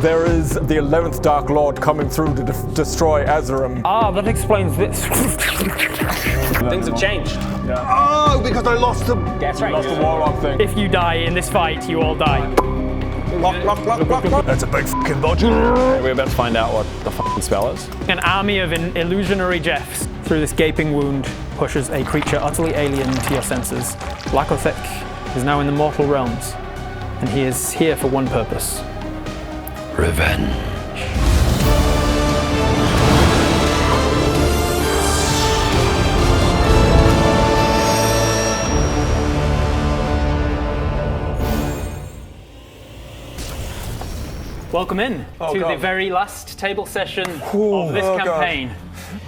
there is the 11th Darklord coming through to destroy Azerim. Ah, that explains this. Things have changed. Yeah. Oh, because I lost the... That's right. Lost the warlock thing. If you die in this fight, you all die. Lock. That's a big fucking Bodger. We're about to find out what the fucking spell is. An army of illusionary Jeffs through this gaping wound pushes a creature utterly alien to your senses. Lakothek is now in the mortal realms, and he is here for one purpose. Revenge. Welcome in to the very last table session of this campaign.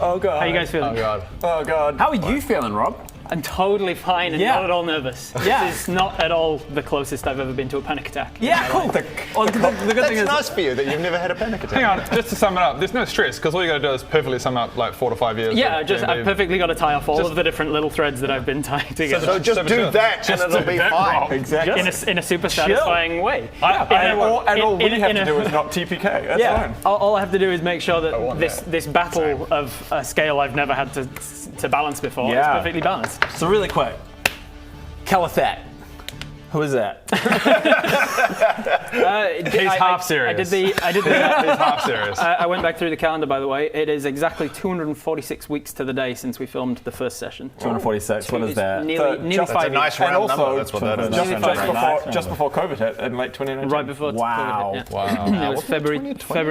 Oh god. How you guys feeling? Oh god. How are you feeling, Rob? I'm totally fine and not at all nervous. Yeah. This is not at all the closest I've ever been to a panic attack. Yeah, cool. Well, the good thing It's is... nice for you that you've never had a panic attack. Hang on, just to sum it up, there's no stress because all you got to do is perfectly sum up like 4 to 5 years. Yeah, of I've D&D. perfectly got to tie off all of the different little threads that I've been tying together. So just do that and it'll be fine. Exactly. in a super satisfying way. And all we have to do is not TPK. That's fine. All I have to do is make sure that this battle of a scale I've never had to balance before is perfectly balanced. So really quick, Calithat. Who is that? He's half serious. I did He's half serious. I went back through the calendar, by the way. It is exactly 246 weeks to the day since we filmed the first session. 246. What is that? Nearly That's 5 a nice And round also, number, that's what that is. just before COVID hit in late 2019. right before Wow. COVID hit, Wow. yeah. It was February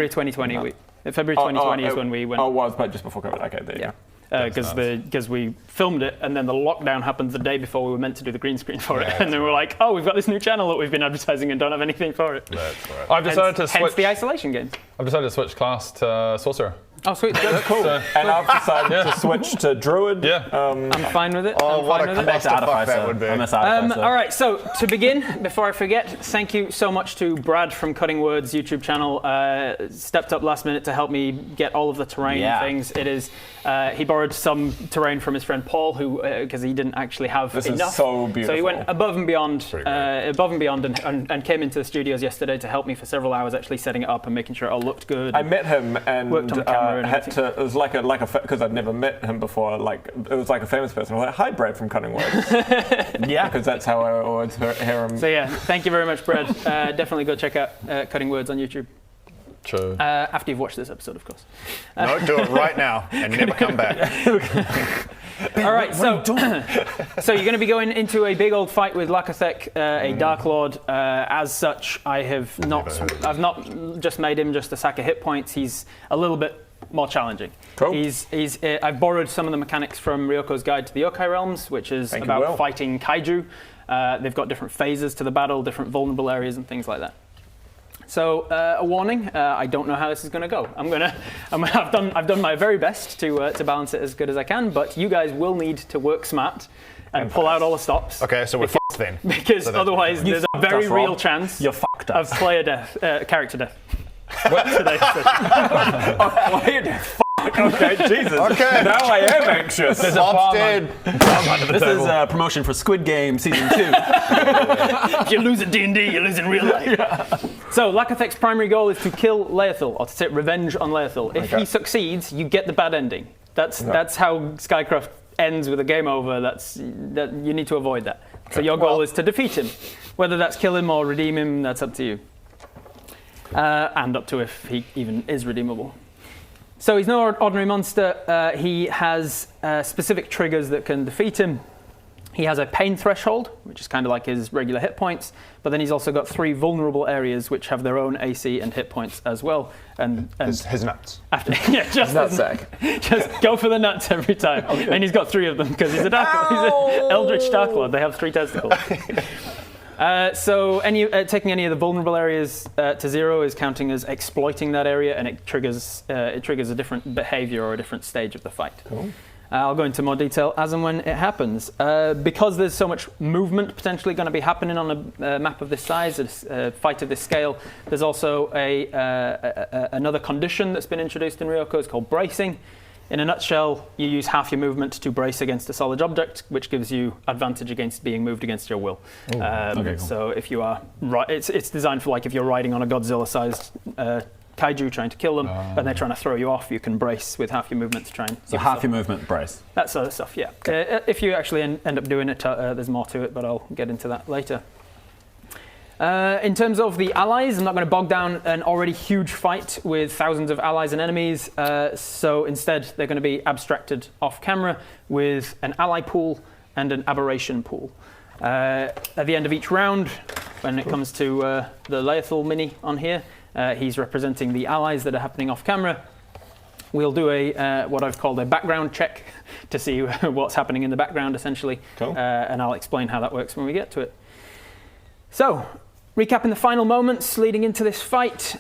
2020. February 2020 is when we went. Oh, it was, but just before COVID. Okay, there you go. Because we filmed it and then the lockdown happened the day before we were meant to do the green screen for it, and then we were like, oh, we've got this new channel that we've been advertising and don't have anything for it. That's right. I've decided to Hence switch. the isolation games. I've decided to switch class to sorcerer. Oh, sweet. Cool. And I've decided to switch to Druid. Yeah. I'm fine with it. Oh, I'm what fine a with it. clusterfuck that would be. I miss Artificer. All right, so to begin, before I forget, thank you so much to Brad from Cutting Words YouTube channel. Stepped up last minute to help me get all of the terrain and things. It is he borrowed some terrain from his friend Paul, who because he didn't actually have This enough. is so beautiful. So he went above and beyond, and came into the studios yesterday to help me for several hours, actually setting it up and making sure it all looked good. I met him and Worked on camera and had everything. to. It was like because I'd never met him before. Like it was like a famous person. I was like, "Hi, Brad from Cutting Words." Yeah, because that's how I always hear him. So yeah, thank you very much, Brad. Definitely go check out Cutting Words on YouTube. True. After you've watched this episode, of course. No, do it right now and never come back. All right, so so you're going to be going into a big old fight with Lakothek, a Darklord. As such, I've not just made him just a sack of hit points. He's a little bit more challenging. Cool. I've borrowed some of the mechanics from Ryoko's Guide to the Yokai Realms, which is about fighting kaiju. They've got different phases to the battle, different vulnerable areas, and things like that. So a warning: I don't know how this is going to go. I've done my very best to balance it as good as I can, but you guys will need to work smart and pull out all the stops. Okay, so we're f***ed then. Because otherwise, there's a very real chance You're fucked up. of player death, character death. Player death. Okay, Jesus. Okay. Now I am anxious. Bob's dead. This is a promotion for Squid Game Season 2. If you lose at D&D, you lose in real life. So Lakothek's primary goal is to kill Leothil, or to take revenge on Leothil. If he succeeds, you get the bad ending. That's how Skycraft ends with a game over. That you need to avoid that. So your goal is to defeat him. Whether that's kill him or redeem him, that's up to you. And up to if he even is redeemable. So he's no ordinary monster. He has specific triggers that can defeat him. He has a pain threshold, which is kind of like his regular hit points, but then he's also got 3 vulnerable areas which have their own AC and hit points as well. And His nuts. after, just Nutsack. just go for the nuts every time. And he's got 3 of them because he's a Darklord. He's an Eldritch Darklord. They have 3 testicles. So taking any of the vulnerable areas to 0 is counting as exploiting that area, and it triggers a different behavior or a different stage of the fight. Cool. I'll go into more detail as and when it happens. Because there's so much movement potentially going to be happening on a map of this size, a fight of this scale, there's also another condition that's been introduced in Ryoko. It's called bracing. In a nutshell, you use half your movement to brace against a solid object, which gives you advantage against being moved against your will. Okay, cool. So if you are it's designed for like if you're riding on a Godzilla-sized kaiju trying to kill them, and they're trying to throw you off, you can brace with half your movement to try and. So half your movement brace. That sort of stuff, yeah. If you actually end up doing it, there's more to it, but I'll get into that later. In terms of the allies, I'm not going to bog down an already huge fight with thousands of allies and enemies, so instead they're going to be abstracted off camera with an ally pool and an aberration pool. At the end of each round, when it comes to the Laethal mini on here, he's representing the allies that are happening off camera. We'll do a what I've called a background check to see what's happening in the background, essentially, cool. And I'll explain how that works when we get to it. So, recapping the final moments leading into this fight,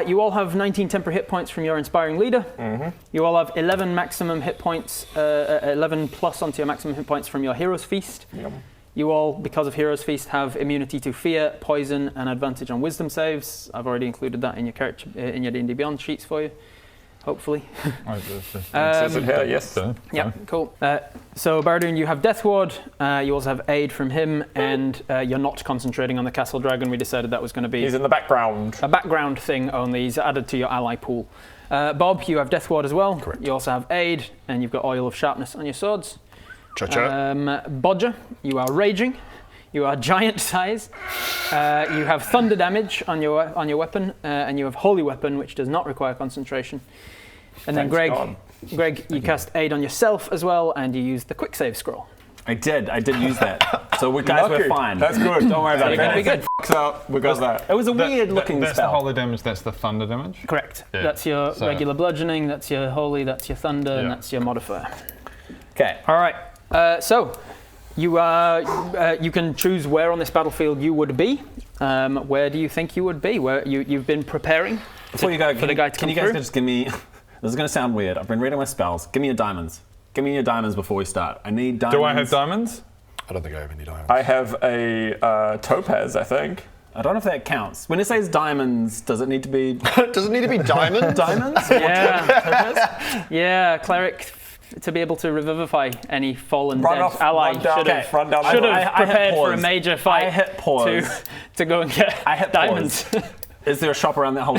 you all have 19 temporary hit points from your inspiring leader. Mm-hmm. You all have 11 maximum hit points, 11 plus onto your maximum hit points from your Hero's Feast. Yep. You all, because of Hero's Feast, have immunity to fear, poison, and advantage on wisdom saves. I've already included that in your character, in your D&D Beyond sheets for you, hopefully. Says it here, yes. Yeah, cool. So Baradun, you have Death Ward. You also have aid from him, and you're not concentrating on the Castle Dragon. We decided that was going to be He's in the background. a background thing only. He's added to your ally pool. Bob, you have Death Ward as well. Correct. You also have aid, and you've got Oil of Sharpness on your swords. Cha-cha. Bodger, you are raging. You are giant size. You have thunder damage on your weapon, and you have holy weapon, which does not require concentration. And then Greg, you cast aid on yourself as well, and you use the quick save scroll. I did use that. So we're fine. That's good. Don't worry about it. You're gonna be good. Fucks up, we got that. It was a weird looking That's spell. the holy damage, that's the thunder damage? Correct. Yeah. That's your So- regular bludgeoning, that's your holy, that's your thunder, and Yeah. that's your modifier. Okay. All right. So you can choose where on this battlefield you would be. Where do you think you would be? Where you've been preparing Before you go, for the guy to can come you guys through? just give me? This is going to sound weird. I've been reading my spells. Give me your diamonds. Give me your diamonds before we start. I need diamonds. Do I have diamonds? I don't think I have any diamonds. I have a topaz, I think. I don't know if that counts. When it says diamonds, does it need to be Does it need to be diamonds? diamonds? Yeah. Yeah, cleric. To be able to revivify any fallen Run dead off, ally run down, should have run down. should I have hit prepared for a pause. major fight I hit pause. to go and get I hit diamonds. pause. Is there a shop around that whole?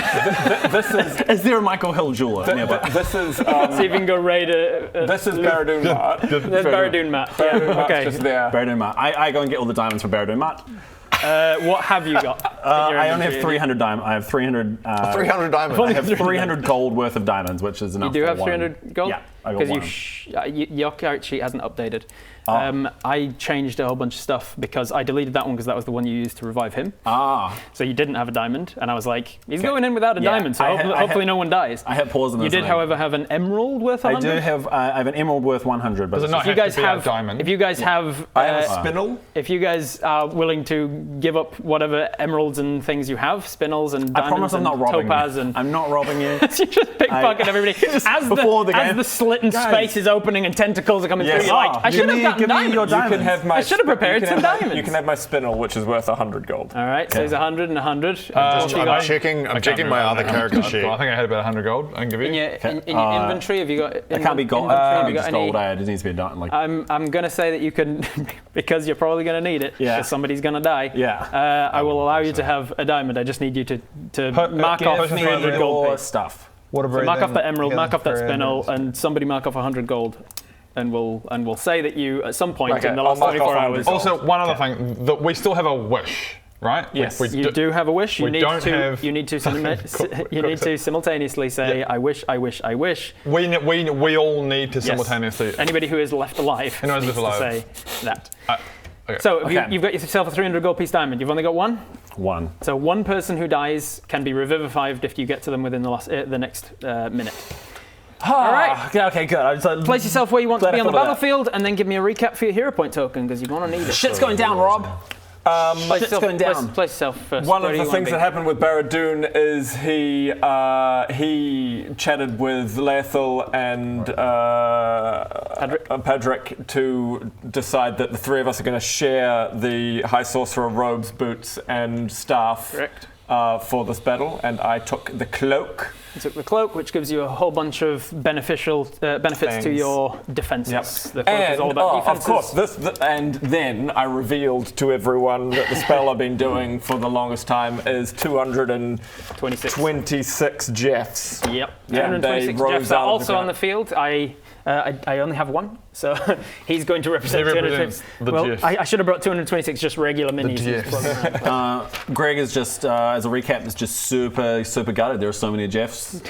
This is Is there a Michael Hill jeweler nearby? this is See if you can go raid a this is Baradun Mart. there's Baradun Matt. Yeah, Baradun Mart's okay. just there. Baradun Mart. I go and get all the diamonds for Baradun Mart. What have you got? in your I only have inventory? 300 diamonds. I have 300. 300 diamonds. I have 300 gold worth of diamonds, which is enough. You do for have one. 300 gold? Yeah, I got Because one. your character sheet hasn't updated. Oh. I changed a whole bunch of stuff because I deleted that one because that was the one you used to revive him. So you didn't have a diamond, and I was like, he's going in without a Yeah, diamond, so hopefully no one dies. I hit pause on this. You did, and however, have an emerald worth I 100. do have. I have an emerald worth 100. But Does it it's not just- If you have guys to be have, a diamond? if you guys have, I have a spindle. if you guys are willing to give up whatever emeralds and things you have, spinels and I diamonds promise I'm and not robbing topaz you. and I'm not robbing you. you just pickpocket everybody. As before the as game. the slit in Guys. space is opening and tentacles are coming Yes. through, you're like, I Give should have me- gotten give me diamonds. your You can diamonds. have my. I should have prepared you can some have my- diamonds. You can have my spindle, which is worth 100 gold. All right, so there's 100 and 100. I'm You got checking my other character sheet. I think I had about 100 gold. I can give you. in your inventory, have you got? It can't be gold. inventory, It have can't you be got just any? gold. It needs to be a diamond. Like I'm gonna say that you can, because you're probably gonna need it. Yeah. Because somebody's gonna die. Yeah. I will allow you to have a diamond. I just need you to mark give off me 300 gold. your Piece. stuff. What So mark off that emerald, mark off that spinel, and somebody mark off 100 gold, and we'll say that you at some point Okay, in the I'll last mark 24 off 100 hours. gold. Also, one other thing, that we still have a wish, right? Yes, We you do have a wish. You we need don't to. have- You need to. You need to simultaneously say, "I wish, I wish, I wish." We all need to Yes. simultaneously. Anybody who is left alive Anyone needs who's left to alive. say that. Okay. So Okay. you've got yourself a 300 gold piece diamond. You've only got one. One. So one person who dies can be revived if you get to them within the next minute. All right. Okay, good. I just, Place yourself where you want to Glad be I on the thought of that. battlefield, and then give me a recap for your hero point token because you're going to need it. Shit's going down, Rob. Place shit's yourself, going down. Place yourself first. One Where of do the you wanna things be? that happened with Baradun is he chatted with Laethal and Padrick to decide that the three of us are going to share the High Sorcerer robes, boots, and staff Correct. for this battle, and I took the cloak. You took the cloak, which gives you a whole bunch of benefits to your defenses. Yep. The cloak is all about defenses. Of course, and then I revealed to everyone that the spell I've been doing for the longest time is 226 Jeffs. Yep. Yeah, 226 Jeffs are also on the field. I only have one, so he's going to represent 226. Well, I should have brought 226 just regular minis. Greg is just, as a recap, is just super gutted. There are so many Jeffs.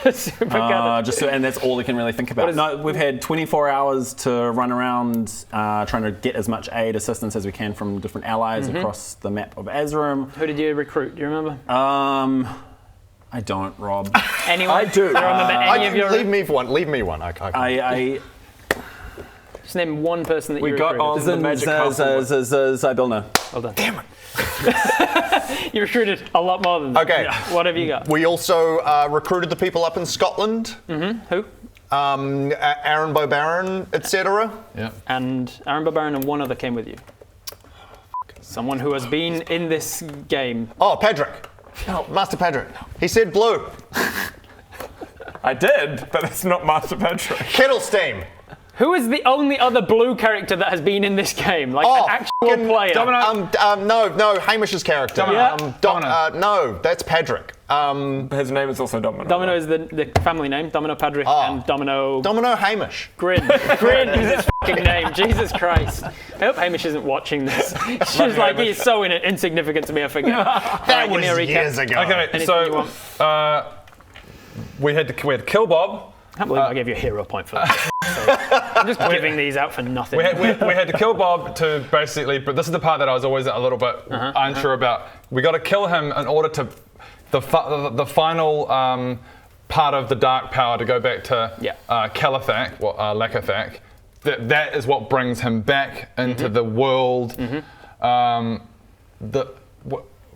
Just super gutted. And that's all he can really think about. No, we've had 24 hours to run around trying to get as much aid assistance as we can from different allies across the map of Azerim. Who did you recruit? Do you remember? I don't, Rob. Anyone? I do. Leave me one. Leave me one. I just name one person that we you got recruited. on the magic castle. Zybilna. Well done. Damn it. You recruited a lot more than that. Okay. Yeah. What have you got? We also recruited the people up in Scotland. Who? Aaron Baradun, etc. Yeah. And Aaron Baradun and one other came with you. Someone who has been in this game. Oh, Patrick. No, Master Patrick. He said blue. I did, but it's not Master Patrick. Kettlestein. Who is the only other blue character that has been in this game? Like an actual player? No, Hamish's character. Domino. No, that's Patrick. His name is also Domino. Domino is the family name. Domino Padrick and Domino... Domino Hamish. Grin. Grin is his fucking name. Jesus Christ. I hope Hamish isn't watching this. It's just like he's so insignificant to me, I forget. That was years ago. Okay, Anything we had to kill Bob. I can't believe I gave you a hero point for that. I'm just giving these out for nothing. We had to kill Bob to basically, but this is the part that I was always a little bit unsure about. We got to kill him in order to the final part of the dark power to go back to Calathak, Lakathak. That is what brings him back into the world. The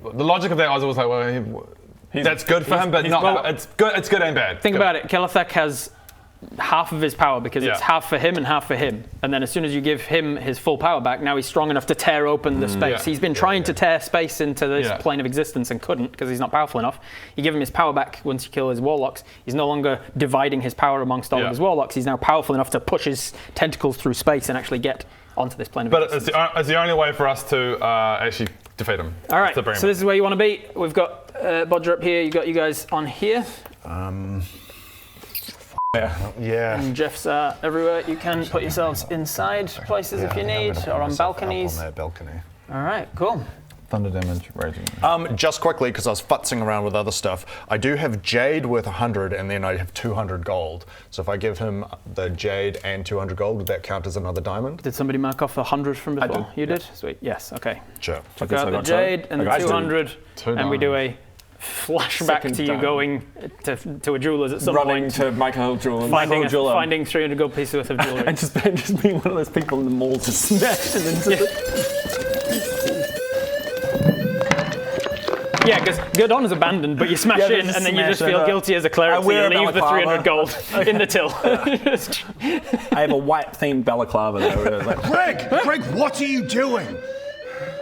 logic of that, I was always like, well, that's good for him, but not. It's good. It's good and bad. Think about it. Calathak has half of his power because it's half for him and half for him. And then as soon as you give him his full power back, now he's strong enough to tear open the space. He's been trying to tear space into this plane of existence and couldn't because he's not powerful enough. You give him his power back once you kill his warlocks. He's no longer dividing his power amongst all of his warlocks. He's now powerful enough to push his tentacles through space and actually get onto this plane of existence. But it's the only way for us to actually defeat him. All right, so this is where you want to be. We've got Bodger up here. You've got you guys on here. Yeah. And Jeff's everywhere. You can put yourselves inside places if you need, or on balconies. On that balcony. All right, cool. Thunder damage raging. Just quickly, because I was futzing around with other stuff, I do have Jade worth 100, and then I have 200 gold. So if I give him the Jade and 200 gold, would that count as another diamond? Did somebody mark off the 100 from before? I did. You did? Sweet. Yes. Okay. Sure. Took out the Jade and the 200, and we do a flashback to you going to a jeweler's at some Running point. to Michael Jewelers. Finding 300 gold pieces worth of jewelry. And just being one of those people in the mall just smashed it into Yeah, because Gurdon is abandoned, but you smash in and then you just feel guilty as a cleric, so you leave the 300 gold in the till. I have a white-themed balaclava though. Like, Greg, what are you doing?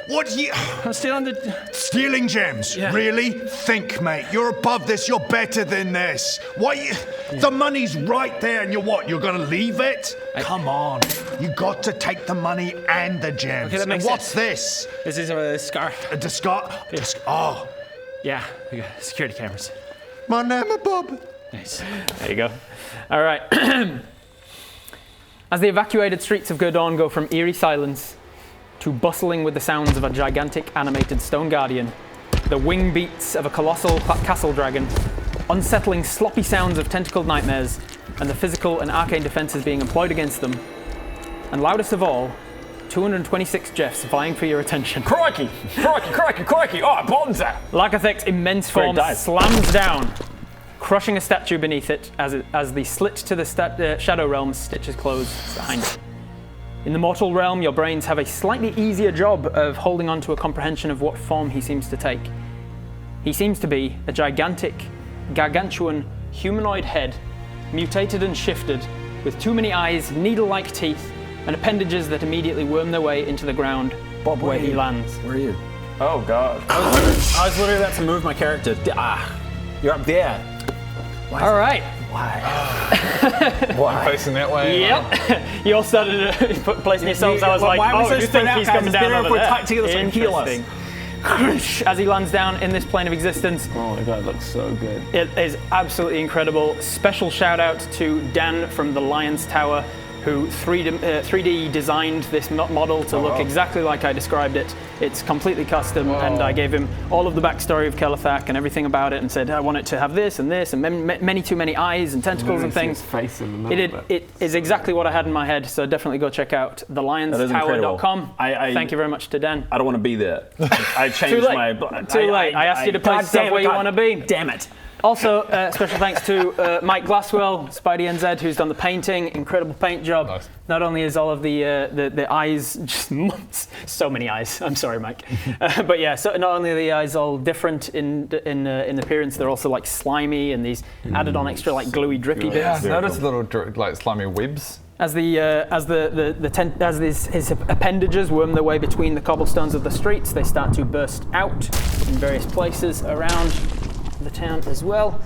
What are you... I'm stealing Stealing gems? Yeah. Really? Think, mate. You're above this. You're better than this. What you... The money's right there, and you're what? You're gonna leave it? Come on. You got to take the money and the gems. Okay, that makes and what's sense. this? This is a scarf. A discard? Oh. Yeah, we got security cameras. My name is Bob. Nice. There you go. All right. As the evacuated streets of Gurdon go from eerie silence to bustling with the sounds of a gigantic animated stone guardian, the wing beats of a colossal castle dragon, unsettling sloppy sounds of tentacled nightmares, and the physical and arcane defenses being employed against them, and loudest of all, 226 Jeffs vying for your attention. Crikey! Crikey! Crikey! Crikey! Oh, Bonza! Lakathek's immense form slams down, crushing a statue beneath it as the slit to the Shadow Realm stitches close behind it. In the mortal realm, your brains have a slightly easier job of holding on to a comprehension of what form he seems to take. He seems to be a gigantic, gargantuan, humanoid head, mutated and shifted, with too many eyes, needle-like teeth, and appendages that immediately worm their way into the ground Bob, where he lands. Where are you? Oh, God. I was literally about to move my character. You're up there. All right. I'm facing that way. Yep. You all started placing yourselves. I was like, oh, you think he's coming down over there? Tight together so he can heal us. Interesting. As he lands down in this plane of existence. Oh my god, it looks so good. It is absolutely incredible. Special shout out to Dan from the Lion's Tower, who 3D designed this model to look exactly like I described it. It's completely custom, and I gave him all of the backstory of Kelithak and everything about it, and said I want it to have this and this, and many too many eyes and tentacles and things. Face in the middle It is exactly what I had in my head, so definitely go check out thelionstower.com. Thank you very much to Dan. I don't want to be there. I changed my... Too late. I asked you to place yourself where you want to be. Damn it. Also, special thanks to Mike Glasswell, Spidey NZ, who's done the painting. Incredible paint job. Nice. Not only is all of the eyes just so many eyes. I'm sorry, Mike. But yeah, so not only are the eyes all different in appearance, they're also like slimy, and these added on extra like gluey, drippy bits. Yeah, notice little like slimy webs. As his appendages worm their way between the cobblestones of the streets, they start to burst out in various places around the town as well.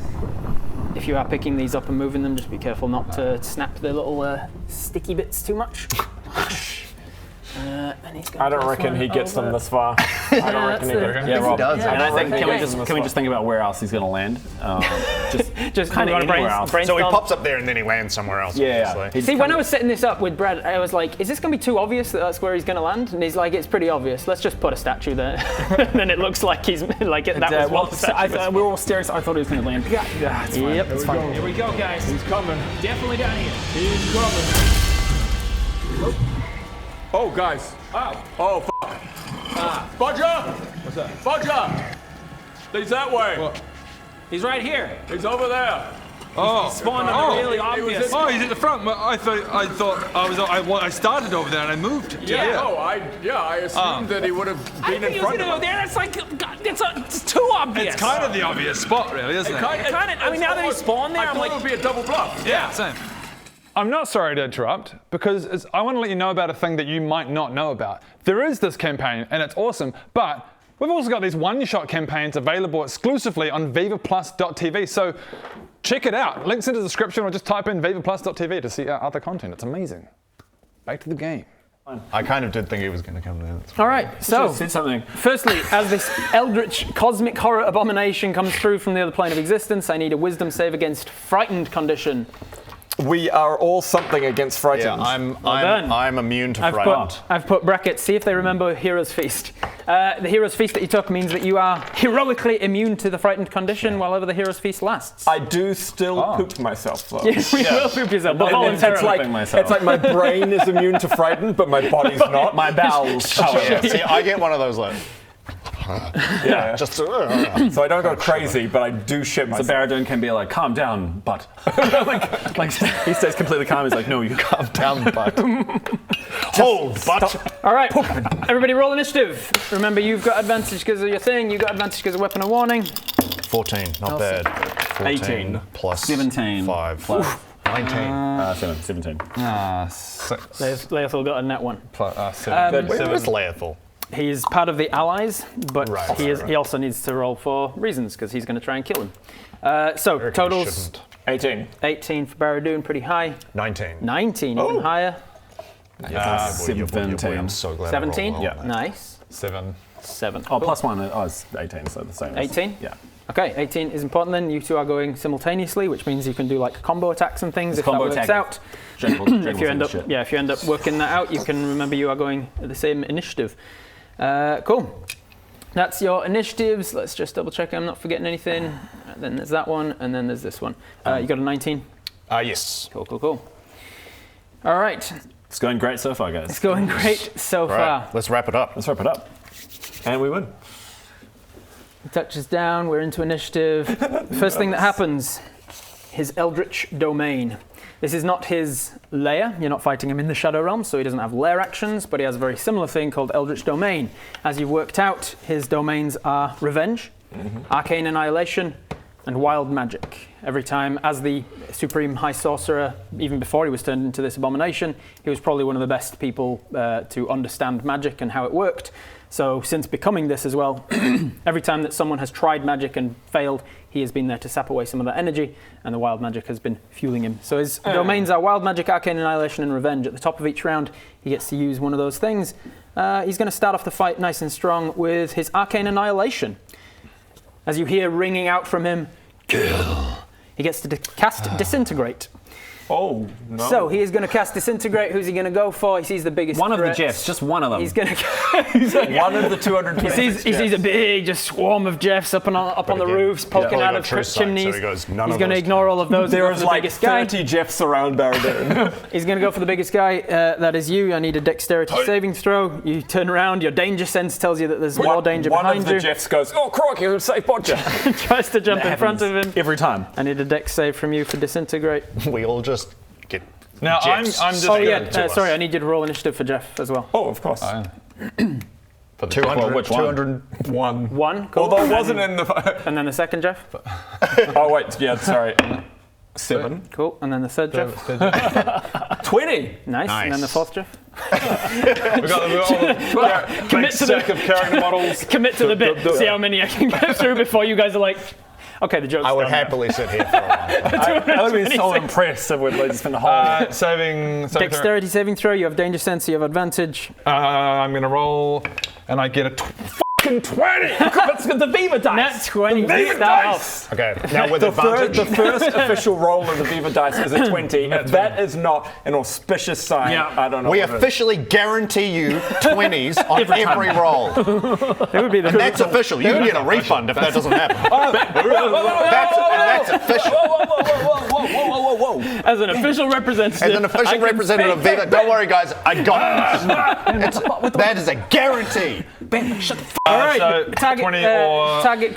If you are picking these up and moving them, just be careful not to snap the little sticky bits too much. And I don't reckon he gets them this far. I don't reckon he does. Yeah, Rob. does. And I think, can we just think about where else he's going to land? Just kind of anywhere else. So he pops up there and then he lands somewhere else. Yeah. See, when I was setting this up with Brad, I was like, is this going to be too obvious that that's where he's going to land? And he's like, it's pretty obvious. Let's just put a statue there. And then it looks like he's like it. That was what the statue was. We were all staring, so I thought he was going to land. Yeah, it's fine. Yep, it's fine. Here we go, guys. He's coming. Definitely down here. He's coming. Oh, guys. Oh, f***. Bodger! What's that? Bodger! He's that way. What? He's right here. He's over there. He spawned on the really obvious. He's at the front. I thought I started over there and I moved. I assumed that he would have been in front of us. There. It's too obvious. It's kind of the obvious spot, really, isn't it? Now that he spawned there, I thought it would be a double bluff. Yeah, same. I'm not sorry to interrupt, because I want to let you know about a thing that you might not know about. There is this campaign, and it's awesome, but we've also got these one-shot campaigns available exclusively on vivaplus.tv, so check it out. Links in the description, or just type in vivaplus.tv to see our other content. It's amazing. Back to the game. I kind of did think he was going to come there. All right, so Said something. firstly, as this eldritch cosmic horror abomination comes through from the other plane of existence, I need a wisdom save against frightened condition. We are all something against frightened. Yeah, I'm immune to fright. I've put brackets, see if they remember Hero's Feast. The Hero's Feast that you took means that you are heroically immune to the frightened condition while ever the Hero's Feast lasts. I do still poop myself, though. You will poop yourself, but voluntarily. It's like my brain is immune to frightened, but my body's not. My bowels. See, I get one of those like. Yeah. Just so I don't go crazy, but I do shit myself. So Baradun can be like, calm down, but. like he stays completely calm. He's like, no, you calm down, but. Hold, but. All right, everybody roll initiative. Remember, you've got advantage because of your thing. You've got advantage because of weapon of warning. 14, not bad. 14 18 plus 17 5. plus 19. 17. 6. Leothil got a net one. Plus 7. Where's Leothil? He's part of the allies, but Right. he also needs to roll for reasons because he's going to try and kill him. So totals 18. 18 for Baradun, pretty high. 19. 19, even higher. Boy, I'm so glad 17? I rolled well. Nice. 7. 7. Oh, plus 1. Oh, it's 18, so the same. 18? Yeah. Okay, 18 is important then. You two are going simultaneously, which means you can do like combo attacks and things if combo that works attack. out. If If you end up working that out, you can remember you are going at the same initiative. Cool. That's your initiatives. Let's just double check I'm not forgetting anything. Then there's that one, and then there's this one. You got a 19? Yes. Cool. All right. It's going great so far, guys. It's going great so far. Right, let's wrap it up. Let's wrap it up. And we win. He touches down. We're into initiative. First thing that happens, his Eldritch Domain. This is not his lair. You're not fighting him in the Shadow Realm, so he doesn't have lair actions, but he has a very similar thing called Eldritch Domain. As you've worked out, his domains are Revenge, Arcane Annihilation, and wild magic. Every time, as the Supreme High Sorcerer, even before he was turned into this abomination, he was probably one of the best people to understand magic and how it worked. So since becoming this as well, every time that someone has tried magic and failed, he has been there to sap away some of that energy, and the wild magic has been fueling him. So his domains are Wild Magic, Arcane Annihilation, and Revenge. At the top of each round, he gets to use one of those things. He's going to start off the fight nice and strong with his Arcane Annihilation. As you hear ringing out from him, kill. He gets to cast Disintegrate. Oh, no. So he is going to cast Disintegrate. Who's he going to go for? He sees the biggest One of the threats. Jeffs, just one of them. He's going to... One of the 226 He sees a big just swarm of Jeffs up on the roofs, poking out of chimneys. So He's going to ignore all of those. There and go is for the like biggest guy. 30 Jeffs around Baradun. He's going to go for the biggest guy. That is you. I need a dexterity saving throw. You turn around. Your danger sense tells you that there's more danger One behind of the you. Jeffs goes, oh, crikey, you'll save Bodger. Tries to jump in front of him. Every time. I need a dex save from you for Disintegrate. We all just get. Now I'm Jeffs. just. Oh gonna- yeah, sorry. I need you to roll initiative for Jeff as well. Oh, of course. For the 200, which one? 201. One. Cool. Although it And wasn't then- in the... And then the second Jeff. Oh, wait, yeah, sorry. 7. Cool. And then the third Jeff. 20. Nice. And then the fourth Jeff. We got all Commit to stack the of character models. commit to the bit. See how many I can get through before you guys are like, okay, the joke's I would done now. happily sit here for a while. I would be so impressed if we'd spend the whole. Saving throw. Dexterity saving throw. You have danger sense. So you have advantage. I'm gonna roll, and I get a fucking 20. That's the Beaver dice. Nat 20. Beaver Start dice! off. Okay, now with The advantage. first official roll of the Beaver dice is a 20. If that is not an auspicious sign, I don't know We what it is. officially guarantee you 20s on every roll. It would be the. And that's official. You can get a refund if that doesn't happen. That's official. Whoa. As an official representative. As an official representative of Viva, don't worry, guys. I got this. That is a guarantee. All right. So target, 20 or target.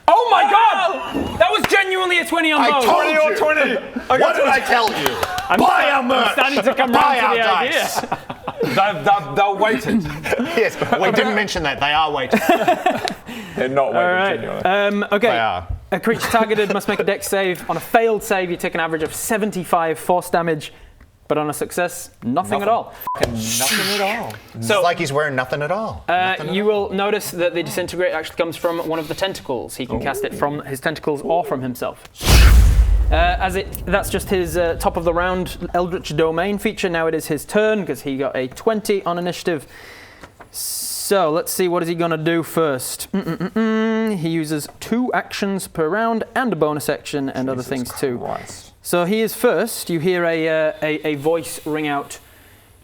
Oh my god! That was genuinely a 20 on I both. told 20 you. or 20. What did I tell you? Buy our merch. Starting to come Buy round our to the dice. idea. They'll wait it. Yes, we didn't mention that. They are waiting. They're not All waiting right. genuinely. Okay. They are. A creature targeted must make a dex save. On a failed save, you take an average of 75 force damage, but on a success, nothing at all. Nothing at all. It's like he's wearing nothing at all. You will notice that the disintegrate actually comes from one of the tentacles. He can cast it from his tentacles or from himself. That's just his top of the round Eldritch Domain feature. Now it is his turn because he got a 20 on initiative. So let's see, what is he going to do first? He uses 2 actions per round and a bonus action and other things too. Christ. So he is first. You hear a voice ring out,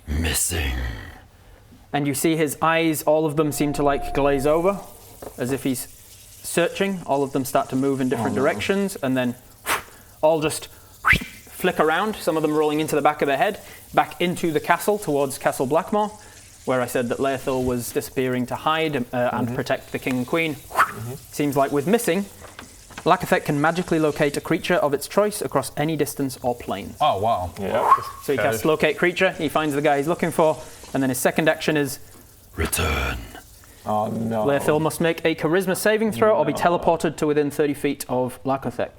Missing. and you see his eyes, all of them seem to like glaze over, as if he's searching. All of them start to move in different directions, and then all just flick around, some of them rolling into the back of their head, back into the castle towards Castle Blackmore, where I said that Laethil was disappearing to hide and protect the king and queen. Seems like with missing, Lakathet can magically locate a creature of its choice across any distance or plane. Oh, wow. Yeah. So he casts locate creature, he finds the guy he's looking for, and then his second action is Return. Oh, no. Laethil must make a charisma saving throw or be teleported to within 30 feet of Lakathet.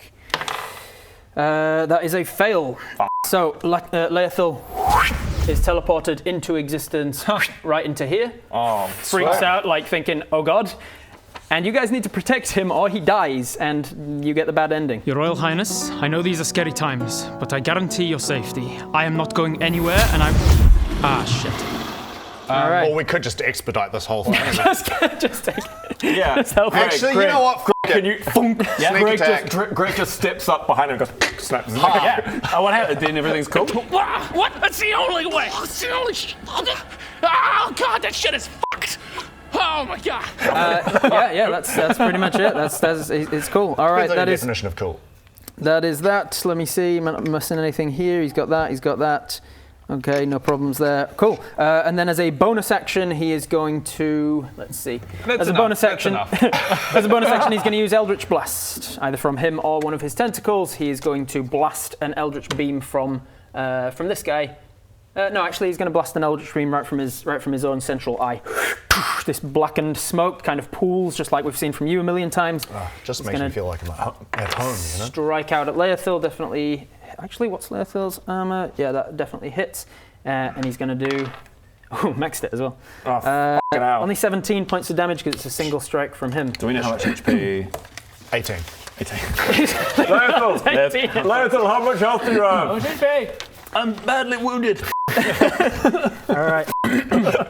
That is a fail. So Laethil is teleported into existence right into here. Oh, Freaks out, like thinking, oh god. And you guys need to protect him or he dies and you get the bad ending. Your Royal Highness, I know these are scary times, but I guarantee your safety. I am not going anywhere and I'm... Ah, shit. All right. Or we could just expedite this whole thing. just take it. Yeah. Just help him. Actually, you know what? Can you? Sneak attack. Greg just steps up behind him and goes, snaps his neck. Yeah. Oh, what happened? Then everything's cool. What? That's the only way. That's the only Oh god, that shit is fucked. Oh my god. Yeah, that's pretty much it. It's cool. All right, Depends on that your is definition of cool. that is that. Let me see. Am I missing anything here? He's got that. He's got that. Okay, no problems there. Cool. And then as a bonus action, he is going to, let's see. As a bonus action, he's going to use Eldritch Blast, either from him or one of his tentacles. He is going to blast an Eldritch Beam from this guy. No, actually, he's going to blast an Eldritch Beam right from his own central eye. this blackened smoke kind of pools, just like we've seen from you a million times. Just makes me feel like I'm at home, you know? Strike out at Laethil, definitely. Actually, what's Laethil's armor? Yeah, that definitely hits. And he's going to do... Oh, maxed it as well. Oh, fucking hell. Only 17 points of damage because it's a single strike from him. Do we know how much HP? 18. Laethil, how much health do you have? I'm badly wounded. All right.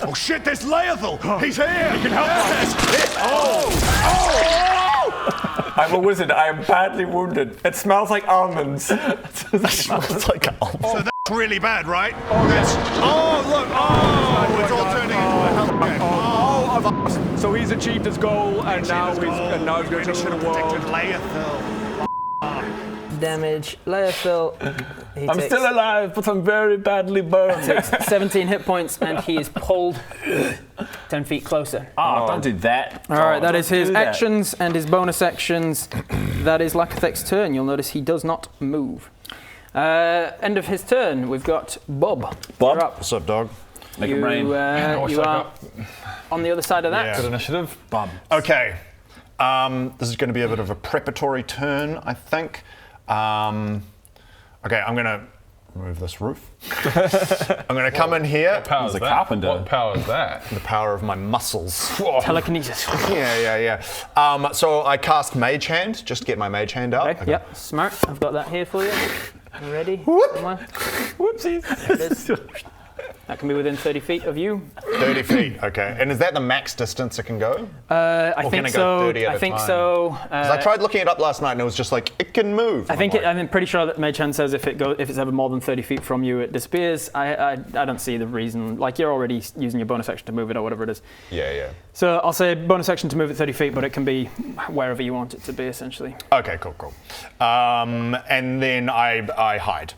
Oh shit, there's Laethil! He's here! He can help us! I'm a wizard. I am badly wounded. It smells like almonds. It smells like almonds. So that's really bad, right? Oh, look! Oh, it's all turning into a hell. So he's achieved his goal, and now he's going to should have protected Laethil. Damage. Laethil. I'm still alive, but I'm very badly burned. 17 hit points, and he is pulled 10 feet closer. Oh, don't do that. All right, that is his actions and his bonus actions. That is Lakathek's turn. You'll notice he does not move. End of his turn, we've got Bob. Bob? You're up. What's up, dog? Make it rain. You are on the other side of that. Yeah. Good initiative. Bob. Okay. This is going to be a bit of a preparatory turn, I think. Okay, I'm going to remove this roof. I'm going to come in here. Power is a that? carpenter. What power is that? The power of my muscles. Telekinesis. Yeah. So I cast Mage Hand, just to get my Mage Hand out. Okay. Yep, smart. I've got that here for you. You ready? Whoopsies. There it is. That can be within 30 feet of you. 30 feet, okay. And is that the max distance it can go? I Or think can it go so. 30 at I a think time? so. 'Cause I tried looking it up last night and it was just like, it can move. I'm pretty sure that Mage Hand says if it's ever more than 30 feet from you, it disappears. I don't see the reason. Like, you're already using your bonus action to move it or whatever it is. Yeah. So I'll say bonus action to move it 30 feet, but it can be wherever you want it to be, essentially. Okay, cool. And then I hide.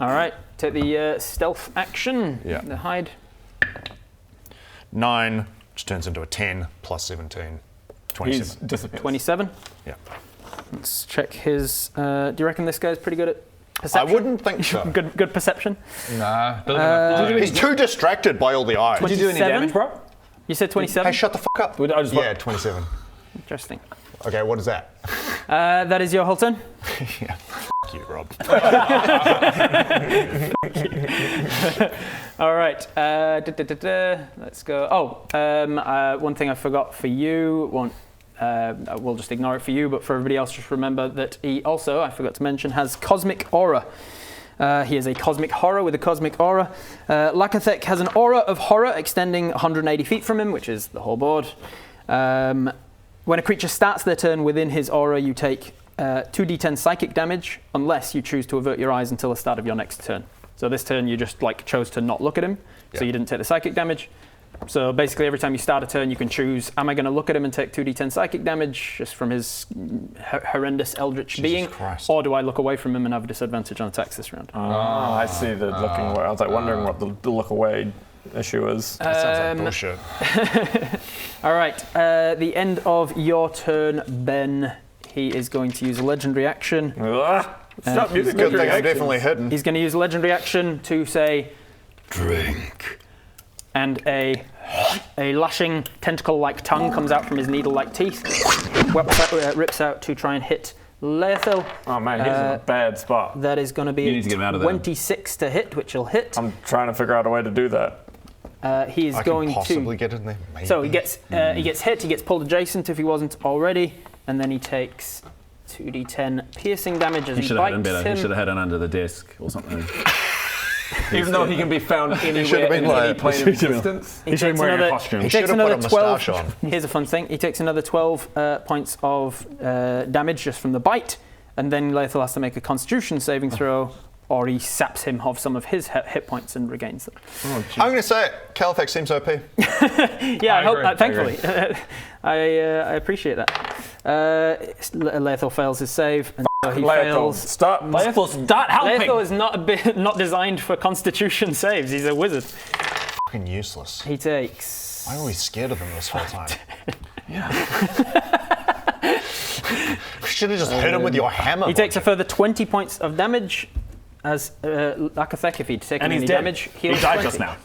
All right. Take the stealth action. Yeah. The hide. 9, which turns into a 10, plus 17. 27. He's disappeared. 27. Yeah. Let's check his. Do you reckon this guy's pretty good at perception? I wouldn't think so. Good perception. Nah. Doesn't He's too distracted by all the eyes. Did you do any damage, bro? You said 27? Hey, shut the fuck up. Yeah, 27. Interesting. Okay, what is that? That is your whole turn? Yeah. Fuck you, Rob. All right. Let's go. One thing I forgot for you. We'll just ignore it for you, but for everybody else, just remember that he also, I forgot to mention, has Cosmic Aura. He is a Cosmic Horror with a Cosmic Aura. Lakathek has an Aura of Horror extending 180 feet from him, which is the whole board. When a creature starts their turn within his aura, you take 2d10 psychic damage, unless you choose to avert your eyes until the start of your next turn. So this turn, you just chose to not look at him, so you didn't take the psychic damage. So basically, every time you start a turn, you can choose: am I going to look at him and take 2d10 psychic damage just from his horrendous eldritch being, or do I look away from him and have a disadvantage on attacks this round? Oh, I see the looking away. I was wondering what the look away issue is. That sounds like bullshit. All right, the end of your turn, Ben. He is going to use a legendary action. Stop using Good thing I'm actions. definitely hidden. He's going to use a legendary action to say, drink. And a lashing tentacle-like tongue comes out from his needle-like teeth, rips out to try and hit Laethil. Oh man, he's in a bad spot. That is going to be You need to get him out of there. 26 to hit, which will hit. I'm trying to figure out a way to do that. He is I going can possibly to. get in there. Maybe. So he gets hit. He gets pulled adjacent if he wasn't already, and then he takes 2d10 piercing damage as He he should have bites hit him better. him. He should have hit him under the desk or something. Even though he can be found anywhere should have been in any like- plane of existence. He takes another, He he should takes have put another a 12. moustache on. Here's a fun thing. He takes another 12 points of damage just from the bite, and then Laethil has to make a Constitution saving throw, or he saps him of some of his hit points and regains them. I'm going to say it. Califax seems OP. Yeah, I hope. agree. Thankfully, I appreciate that. Laethil fails his save, and so he Laethil, fails. stop. Laethil, start helping! Laethil is not designed for Constitution saves. He's a wizard. Fucking useless. He takes. I'm always scared of him this whole time. Should have just hit him with your hammer. He takes a further 20 points of damage as Lakathek, if he'd taken And he's any dead. damage. He Heals died 20. just now.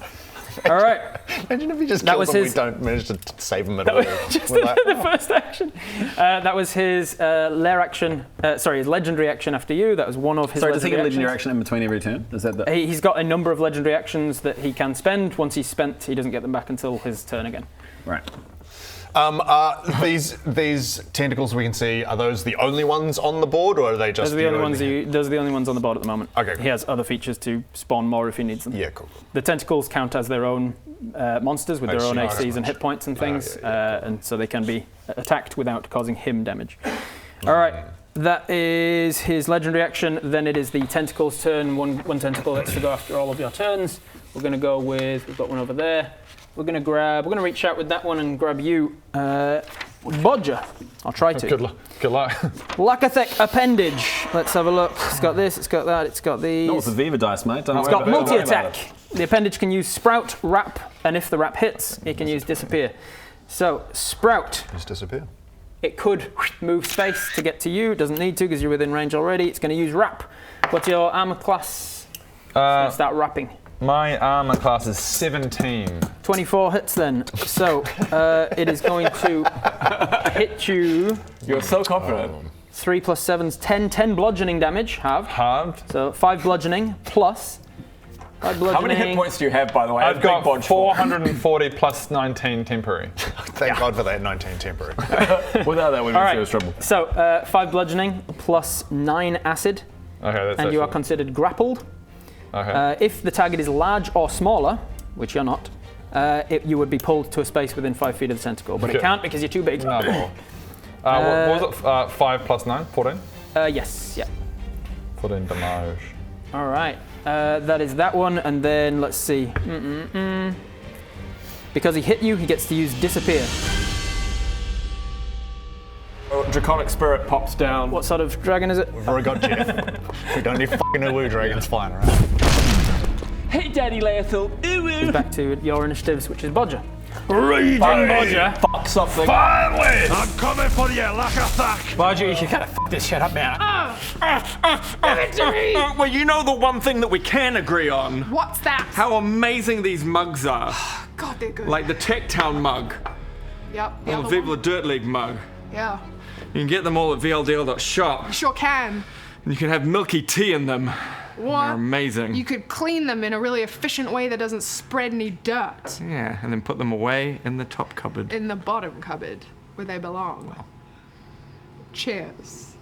All right. Imagine if he just That kills was him, his- we don't manage to save him at all. Just We're like, the first action. That was his lair action. Sorry, his legendary action after you. That was one of his. Sorry, does he get a legendary actions. action in between every turn? Is that the? He's got a number of legendary actions that he can spend. Once he's spent, he doesn't get them back until his turn again. Right. These tentacles we can see, are those the only ones on the board, or are they just Those are the only ones on the board at the moment. Okay. He has other features to spawn more if he needs them. Yeah, cool. The tentacles count as their own monsters with their own see. ACs and hit points and things, and so they can be attacked without causing him damage. Mm. All right, that is his legendary action. Then it is the tentacles' turn. One tentacle gets to go after all of your turns. We're going to go with. We've got one over there. We're going to reach out with that one and grab you, Bodger. I'll try to. Good luck. Lakathek appendage. Let's have a look. It's got this. It's got that. It's got these. No, it's a Viva dice, mate. Don't It's worry got about it. multi-attack. The appendage can use Sprout, Wrap, and if the Wrap hits, it can use Disappear. So, Sprout. Just disappear. It could move space to get to you. It doesn't need to because you're within range already. It's going to use Wrap. What's your armor class? It's going to start wrapping. My armor class is 17. 24 hits then. So, it is going to hit you. You're so confident. 3 plus 7's 10. 10 bludgeoning damage. Halved. So 5 bludgeoning plus. 5 bludgeoning. How many hit points do you have, by the way? I've got Big bodge 440 plus 19 temporary. Thank God for that 19 temporary. Without that, we'd be in serious trouble. So 5 bludgeoning plus 9 acid, Okay, that's and you are actually- considered grappled. Okay. If the target is large or smaller, which you're not, you would be pulled to a space within 5 feet of the tentacle, but it Okay. can't because you're too big. No, what was it? 5 plus 9? 14? Yes, yeah. 14 damage. All right, that is that one, and then let's see. Because he hit you, he gets to use Disappear. Draconic spirit pops down. What sort of dragon is it? We've already got Jeff. We don't need fucking Ulu dragons flying around. Hey, Daddy Laethal. Ooh, Back to your initiatives, which is Bodger. Raging Bodger. Fuck something. Finally! I'm coming for you, Lakathek! Bodger, you should kind of fuck this shit up, man. Well, you know the one thing that we can agree on? What's that? How amazing these mugs are. God, they're good. Like the Tech Town mug, Yep. The or other the Viva one. La Dirt League mug. Yeah. You can get them all at VLDL.shop. Sure can. And you can have milky tea in them. What? They're amazing. You could clean them in a really efficient way that doesn't spread any dirt Yeah, and then put them away in the top cupboard. in the bottom cupboard where they belong. Cheers.